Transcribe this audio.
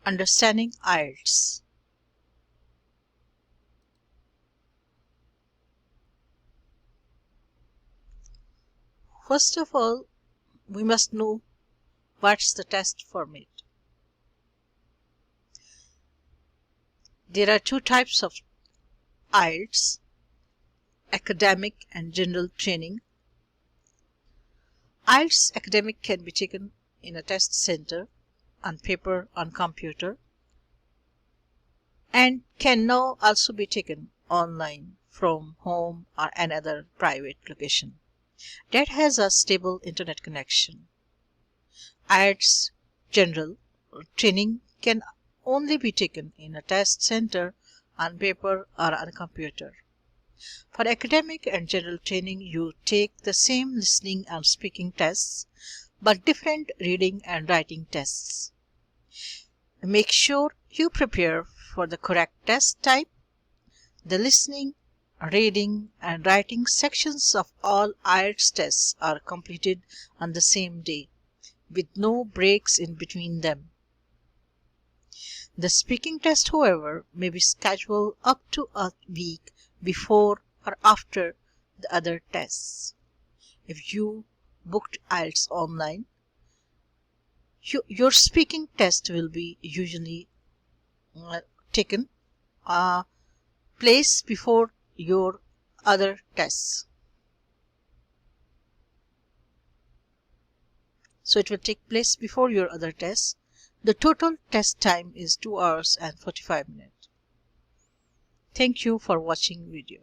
Understanding IELTS. First of all, we must know what's the test format. There are two types of IELTS: academic and general training. IELTS Academic can be taken in a test center, on paper, on computer, and can now also be taken online from home or another private location that has a stable internet connection. IELTS General Training can only be taken in a test center, on paper or on a computer. For academic and general training, you take the same listening and speaking tests, but different reading and writing tests. Make sure you prepare for the correct test type. The listening, reading, and writing sections of all IELTS tests are completed on the same day, with no breaks in between them. The speaking test, however, may be scheduled up to a week before or after the other tests. If you booked IELTS online, your speaking test will be usually taken place before your other tests. So it will take place before your other tests. The total test time is 2 hours and 45 minutes. Thank you for watching video.